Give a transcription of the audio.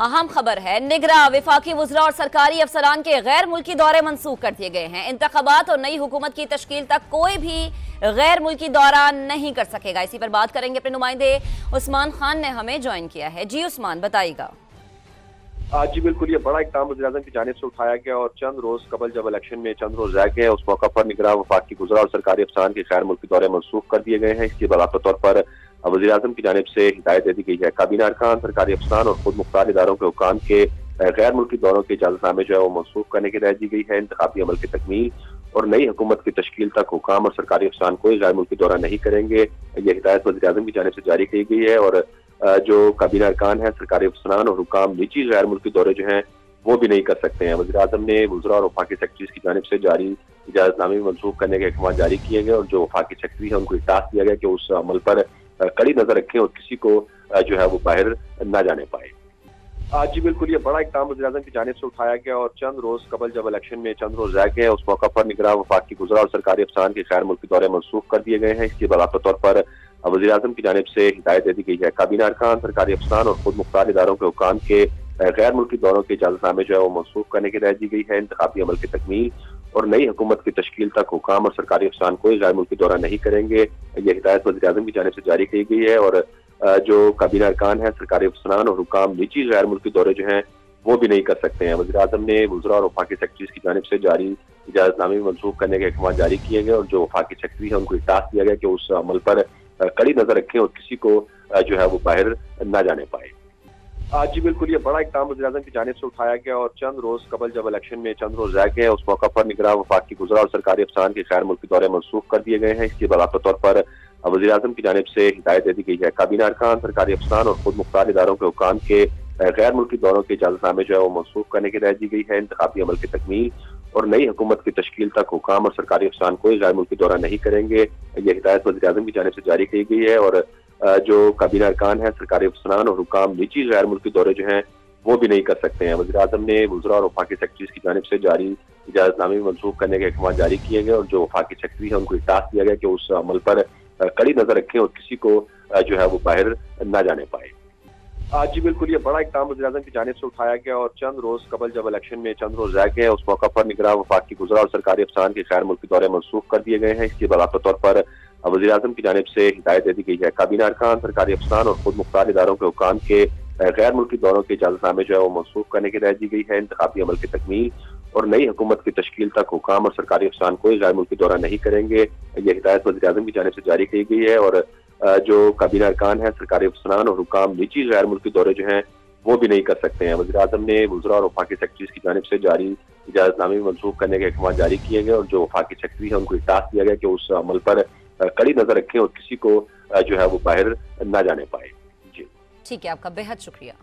अहम खबर है, निगरां वफाकी वज़रा और सरकारी अफसरान के गैर मुल्की दौरे मंसूख कर दिए गए हैं। इंतखाबात और नई हुकूमत की तश्कील तक कोई भी गैर मुल्की दौरा नहीं कर सकेगा। इसी पर बात करेंगे, अपने नुमाइंदे उस्मान खान ने हमें ज्वाइन किया है। जी उस्मान, बताइएगा। जी बिल्कुल, ये बड़ा इक़दाम वज़ीर-ए-आज़म की जानिब से उठाया गया और चंद रोज कबल जब इलेक्शन में चंद रोज रह गए, उस मौका पर निगरां वफाकी वज़रा और सरकारी अफसरान के गैर मुल्की दौरे मंसूख कर दिए गए हैं। इसके बलात्तर तौर पर वज़ीर-ए-आज़म की जानिब से हिदायत दे दी गई है। काबीना अरकान, सरकारी अफसरान और खुद मुख्तार इदारों के हुकाम के गैर मुल्की दौरों के इजाज़तनामे जो है वो मंसूख करने की हिदायत दी गई है। इंतखाबी अमल की तकमील और नई हुकूमत की तश्कील तक हुकाम और सरकारी अफसरान कोई गैर मुल्की दौरा नहीं करेंगे। ये हिदायत वज़ीर-ए-आज़म की जानिब से जारी की गई है और जो काबीना अरकान है, सरकारी अफसरान और हुकाम निजी गैर मुल्की दौरे जो हैं वो भी नहीं कर सकते हैं। वज़ीर-ए-आज़म ने वज़रा और वफाकी सेक्रेटरीज की जानिब से जारी इजाज़तनामे में मंसूख करने के अहकाम जारी किए गए और जो वफाकी सेक्रेटरी है उनको टास्क दिया गया कि उस अमल पर कड़ी नजर रखें और किसी को जो है वो बाहर न जाने पाए। जी बिल्कुल, ये बड़ा इक़दाम वज़ीर-ए-आज़म की जानिब से उठाया गया और चंद रोज कबल जब इलेक्शन में चंद रोज रह गए, उस मौका पर निगरां वफाकी वज़रा और सरकारी अफसरान के गैर मुल्की दौरे मंसूख कर दिए गए हैं। इसके बलात्तर तौर पर वज़ीर-ए-आज़म की जानिब से हिदायत दे दी गई है। काबीना अरकान, सरकारी अफसरान और खुद मुख्तार इदारों के हुकाम के गैर मुल्की दौरों के इजाज़तनामे जो है वो मंसूख करने की हिदायत दी गई है। इंतखाबी अमल की तकमील और नई हुकूमत की तश्कील तक हुकाम और सरकारी अफसरान कोई गैर मुल्की दौरा नहीं करेंगे। ये हिदायत वज़ीर-ए-आज़म की जानिब से जारी की गई है और जो काबीना अरकान है, सरकारी अफसरान और हुकाम निजी गैर मुल्की दौरे जो हैं वो भी नहीं कर सकते हैं। वज़ीर-ए-आज़म ने वज़रा और वफाकी सेक्रेटरीज की जानिब से जारी इजाज़तनामे में मंसूख करने के अहकाम जारी किए गए और जो वफाकी सेक्रेटरी है उनको टास्क दिया गया कि उस अमल पर कड़ी नजर रखें और किसी को जो है वो बाहर न जाने पाए। जी बिल्कुल, ये बड़ा इक़दाम वज़ीर-ए-आज़म की जानिब से उठाया गया और चंद रोज कबल जब इलेक्शन में चंद रोज रह गए, उस मौका पर निगरां वफाकी वज़रा और सरकारी अफसरान के गैर मुल्की दौरे मंसूख कर दिए गए हैं। इसके बलात्तर तौर पर वज़ीर-ए-आज़म की जानिब से हिदायत दे दी गई है। काबीना अरकान, सरकारी अफसरान और खुद मुख्तार इदारों के हुकाम के गैर मुल्की दौरों के इजाज़तनामे जो है वो मंसूख करने की हिदायत दी गई है। इंतखाबी अमल की तकमील और नई हुकूमत की तश्कील तक हुकाम और सरकारी अफसरान कोई गैर मुल्की दौरा नहीं करेंगे। ये हिदायत वज़ीर-ए-आज़म की जानिब से जारी की गई है और जो काबीना अरकान है, सरकारी अफसरान और हुकाम निजी गैर मुल्की दौरे जो हैं वो भी नहीं कर सकते हैं। वज़ीर-ए-आज़म ने वज़रा और वफाकी सेक्रेटरीज की जानिब से जारी इजाज़तनामे में मंसूख करने के अहकाम जारी किए गए और जो वफाकी सेक्रेटरी है उनको टास्क दिया गया कि उस अमल पर कड़ी नजर रखें और किसी को जो है वो बाहर न जाने पाए। जी बिल्कुल, ये बड़ा इक़दाम वज़ीर-ए-आज़म की जानिब से उठाया गया और चंद रोज कबल जब इलेक्शन में चंद रोज रह गए, उस मौका पर निगरां वफाकी वज़रा और सरकारी अफसरान के गैर मुल्की दौरे मंसूख कर दिए गए हैं। इसके बलात्तर तौर पर वज़ीर-ए-आज़म की जानिब से हिदायत दे दी गई है। काबीना अरकान, सरकारी अफसरान और खुद मुख्तार इदारों के हुकाम के गैर मुल्की दौरों के इजाज़तनामे जो है वो मंसूख करने की हिदायत दी गई है। इंतखाबी अमल की तकमील और नई हुकूमत की तश्कील तक हुकाम और सरकारी अफसरान कोई गैर मुल्की दौरा नहीं करेंगे। ये हिदायत वज़ीर-ए-आज़म की जानिब से जारी की गई है और जो काबीना अरकान है, सरकारी अफसरान और हुकाम निजी गैर मुल्की दौरे जो हैं वो भी नहीं कर सकते हैं। वज़ीर-ए-आज़म ने वज़रा और वफाकी सेक्रेटरीज की जानिब से जारी इजाज़तनामे में मंसूख करने के अहकाम जारी किए गए और जो वफाकी सेक्रेटरी है उनको टास्क दिया गया कि उस अमल पर कड़ी नजर रखें और किसी को जो है वो बाहर न जाने पाए। जी ठीक है, आपका बेहद शुक्रिया।